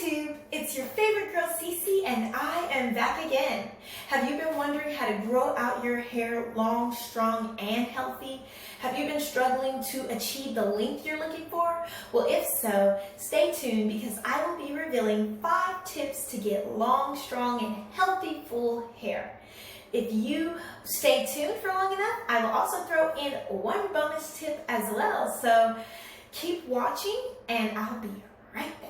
YouTube, it's your favorite girl Cece and I am back again. Have you been wondering how to grow out your hair long, strong, and healthy? Have you been struggling to achieve the length you're looking for? Well, if so, stay tuned because I will be revealing 5 tips to get long, strong, and healthy full hair. If you stay tuned for long enough, I will also throw in one bonus tip as well. So keep watching and I'll be right back.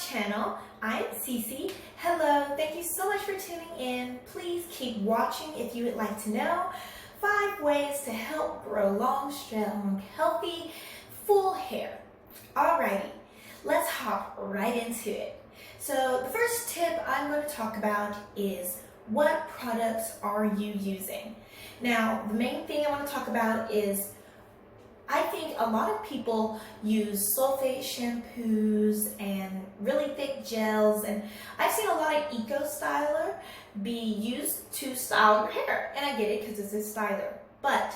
Channel. I'm Cece. Hello, thank you so much for tuning in. Please keep watching if you would like to know 5 ways to help grow long, strong, healthy, full hair. Alrighty, let's hop right into it. So the first tip I'm going to talk about is what products are you using? Now, the main thing I want to talk about is I think a lot of people use sulfate shampoos and really thick gels, and I've seen a lot of eco styler be used to style your hair, and I get it because it's a styler. But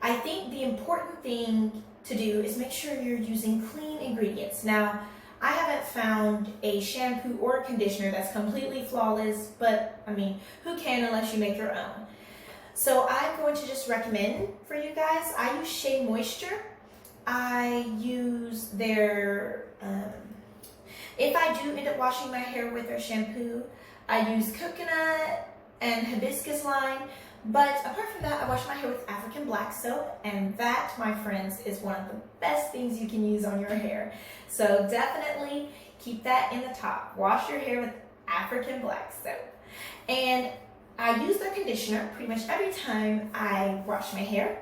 I think the important thing to do is make sure you're using clean ingredients. Now, I haven't found a shampoo or a conditioner that's completely flawless, but I mean, who can unless you make your own? So I'm going to just recommend for you guys, I use Shea Moisture. I use their, if I do end up washing my hair with their shampoo, I use coconut and hibiscus line. But apart from that, I wash my hair with African black soap, and that, my friends, is one of the best things you can use on your hair. So definitely keep that in the top. Wash your hair with African black soap. And I use their conditioner pretty much every time I wash my hair,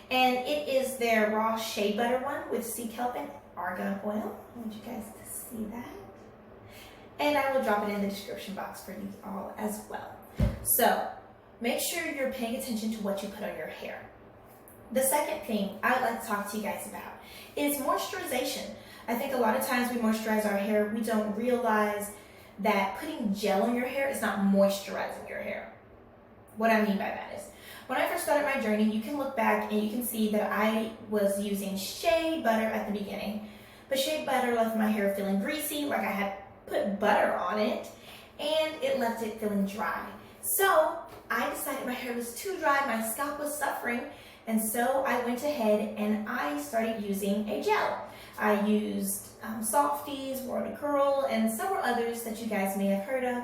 and it is their raw shea butter one with sea kelp and argan oil. I want you guys to see that, and I will drop it in the description box for you all as well. So make sure you're paying attention to what you put on your hair. The second thing I would like to talk to you guys about is moisturization. I think a lot of times we moisturize our hair, we don't realize that putting gel on your hair is not moisturizing your hair. What I mean by that is, when I first started my journey, you can look back and you can see that I was using shea butter at the beginning, but shea butter left my hair feeling greasy, like I had put butter on it, and it left it feeling dry. So I decided my hair was too dry, my scalp was suffering, and so I went ahead and I started using a gel. I used Softies, Water Curl, and several others that you guys may have heard of,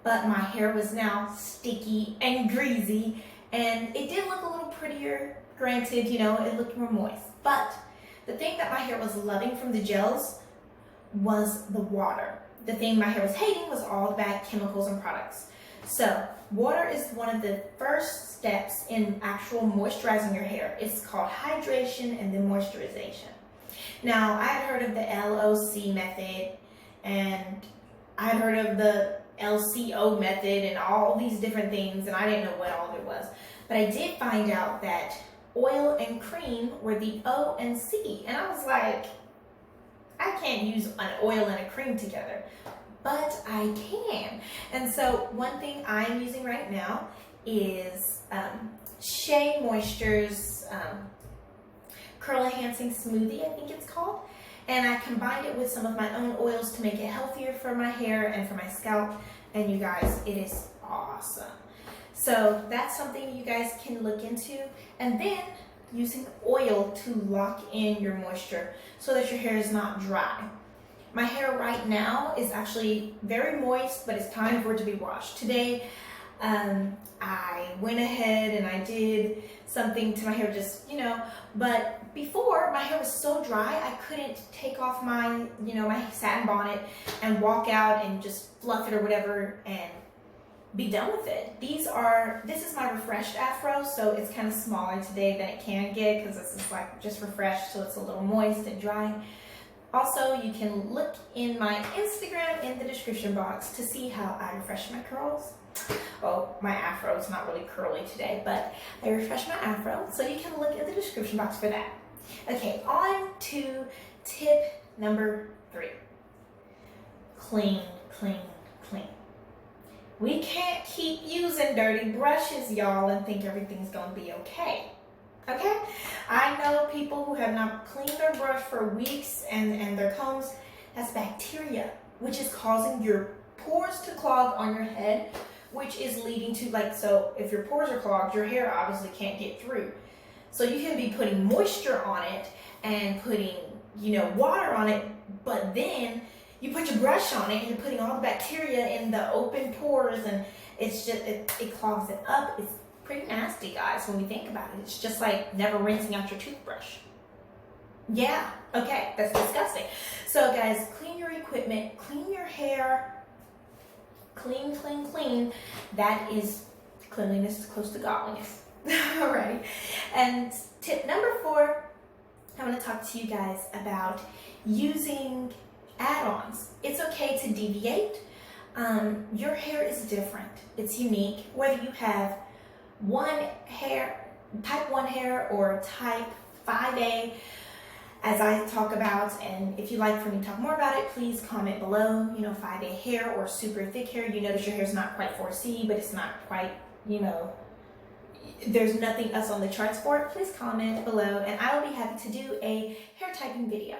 but my hair was now sticky and greasy, and it did look a little prettier. Granted, you know, it looked more moist, but the thing that my hair was loving from the gels was the water. The thing my hair was hating was all the bad chemicals and products. So water is one of the first steps in actual moisturizing your hair. It's called hydration and then moisturization. Now, I had heard of the LOC method, and I had heard of the LCO method and all these different things, and I didn't know what all there was. But I did find out that oil and cream were the O and C, and I was like, I can't use an oil and a cream together, but I can. And so one thing I'm using right now is Shea Moisture's Curl Enhancing Smoothie, I think it's called. And I combined it with some of my own oils to make it healthier for my hair and for my scalp. And you guys, it is awesome. So that's something you guys can look into. And then using oil to lock in your moisture so that your hair is not dry. My hair right now is actually very moist, but it's time for it to be washed. Today, I went ahead and I did something to my hair, just, you know, but before my hair was so dry, I couldn't take off my, you know, my satin bonnet and walk out and just fluff it or whatever and be done with it. This is my refreshed afro, so it's kind of smaller today than it can get because this is like just refreshed, so it's a little moist and dry. Also, you can look in my Instagram in the description box to see how I refresh my curls. Well, my afro is not really curly today, but I refresh my afro, so you can look in the description box for that. Okay, on to tip number 3. Clean, clean, clean. We can't keep using dirty brushes, y'all, and think everything's gonna be okay. Okay? I know people who have not cleaned their brush for weeks and their combs. That's bacteria, which is causing your pores to clog on your head, which is leading to, like, so if your pores are clogged, your hair obviously can't get through. So you can be putting moisture on it and putting, water on it, but then you put your brush on it and you're putting all the bacteria in the open pores, and it's just, it clogs it up. It's pretty nasty, guys, when we think about it. It's just like never rinsing out your toothbrush. Yeah, okay, that's disgusting. So guys, clean your equipment, clean your hair, clean, clean, clean. That is, cleanliness is close to godliness. All right, and tip number 4, I want to talk to you guys about using add-ons. It's okay to deviate. Your hair is different. It's unique. Whether you have type 1 hair or type 5A, as I talk about, and if you'd like for me to talk more about it, please comment below. 5A hair or super thick hair, you notice your hair is not quite 4C, but it's not quite, there's nothing else on the charts for it. Please comment below, and I will be happy to do a hair typing video.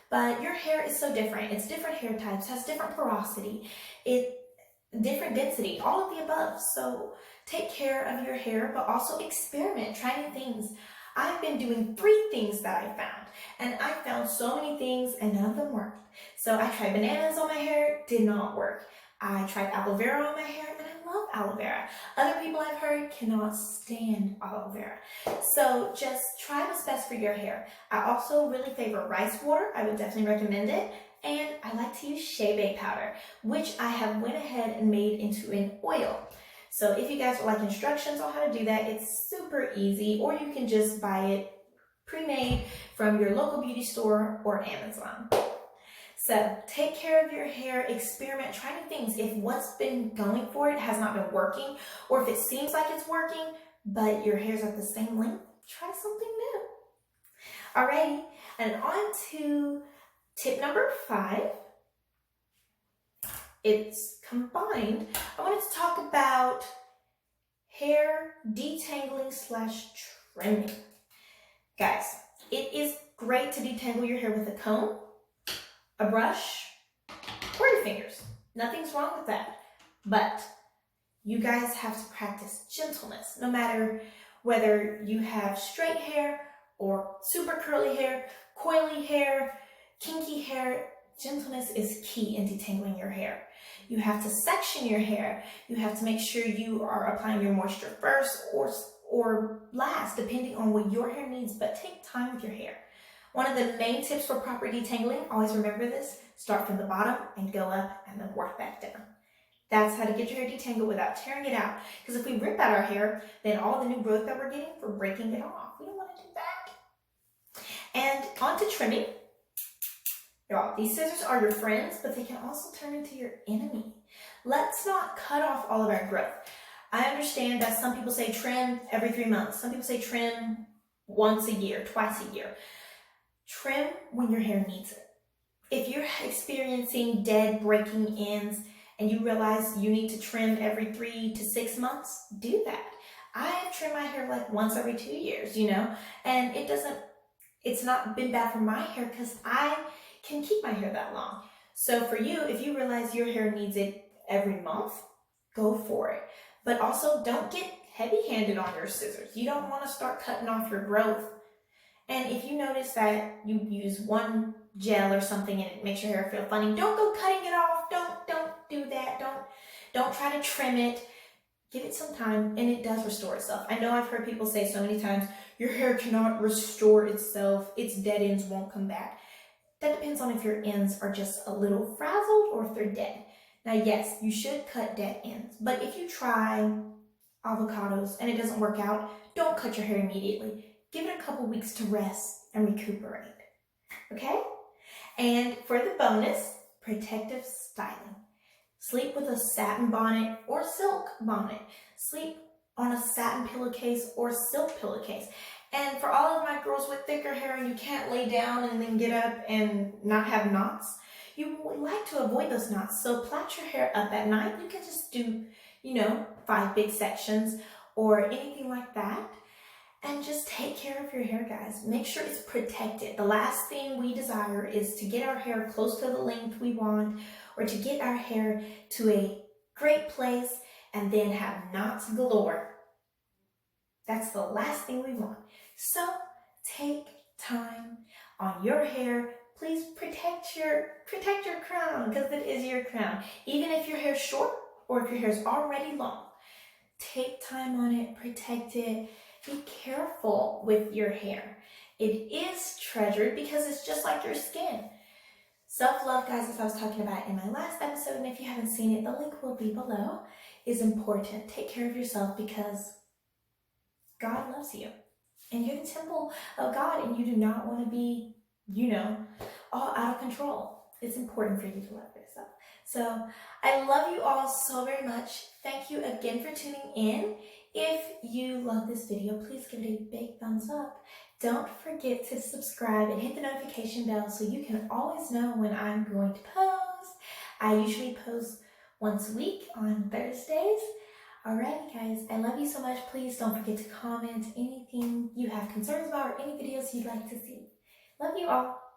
But your hair is so different. It's different hair types, has different porosity, different density, all of the above. So take care of your hair, but also experiment, try new things. I've been doing 3 things that I found, and I found so many things and none of them worked. So I tried bananas on my hair, did not work. I tried aloe vera on my hair, and I love aloe vera. Other people I've heard cannot stand aloe vera. So just try what's best for your hair. I also really favor rice water. I would definitely recommend it. And I like to use shea powder, which I have went ahead and made into an oil. So if you guys would like instructions on how to do that, it's super easy, or you can just buy it pre-made from your local beauty store or Amazon. So take care of your hair, experiment, try new things. If what's been going for it has not been working, or if it seems like it's working, but your hair's at the same length, try something new. Alrighty, and on to tip number 5. It's combined. I wanted to talk about hair detangling / trimming. Guys, it is great to detangle your hair with a comb, a brush, or your fingers. Nothing's wrong with that. But you guys have to practice gentleness, no matter whether you have straight hair or super curly hair, coily hair, kinky hair. Gentleness is key in detangling your hair. You have to section your hair. You have to make sure you are applying your moisture first or last, depending on what your hair needs, but take time with your hair. One of the main tips for proper detangling, always remember this, start from the bottom and go up and then work back down. That's how to get your hair detangled without tearing it out. Because if we rip out our hair, then all the new growth that we're getting, we're breaking it off. We don't want to do that. And on to trimming. Y'all, these scissors are your friends, but they can also turn into your enemy. Let's not cut off all of our growth. I understand that some people say trim every 3 months. Some people say trim once a year, twice a year. Trim when your hair needs it. If you're experiencing dead, breaking ends, and you realize you need to trim every 3 to 6 months, do that. I trim my hair like once every 2 years, and it's not been bad for my hair because I can keep my hair that long. So for you, if you realize your hair needs it every month, go for it. But also don't get heavy-handed on your scissors. You don't want to start cutting off your growth. And if you notice that you use one gel or something and it makes your hair feel funny, don't go cutting it off. Don't do that. Don't try to trim it. Give it some time, and it does restore itself. I know I've heard people say so many times, your hair cannot restore itself. Its dead ends won't come back. That depends on if your ends are just a little frazzled or if they're dead. Now, yes, you should cut dead ends, but if you try avocados and it doesn't work out, don't cut your hair immediately. Give it a couple weeks to rest and recuperate, okay? And for the bonus, protective styling. Sleep with a satin bonnet or silk bonnet. Sleep on a satin pillowcase or silk pillowcase. And for all of my girls with thicker hair and you can't lay down and then get up and not have knots, you would like to avoid those knots. So plait your hair up at night. You can just do, 5 big sections or anything like that. And just take care of your hair, guys. Make sure it's protected. The last thing we desire is to get our hair close to the length we want or to get our hair to a great place and then have knots galore. That's the last thing we want. So take time on your hair. Please protect your crown because it is your crown. Even if your hair's short or if your hair's already long, take time on it, protect it. Be careful with your hair. It is treasured because it's just like your skin. Self-love, guys, as I was talking about in my last episode, and if you haven't seen it, the link will be below, is important. Take care of yourself because God loves you. And you're the temple of God, and you do not want to be, all out of control. It's important for you to love yourself. So I love you all so very much. Thank you again for tuning in. If you love this video, please give it a big thumbs up. Don't forget to subscribe and hit the notification bell so you can always know when I'm going to post. I usually post once a week on Thursdays. Alrighty guys, I love you so much. Please don't forget to comment anything you have concerns about or any videos you'd like to see. Love you all.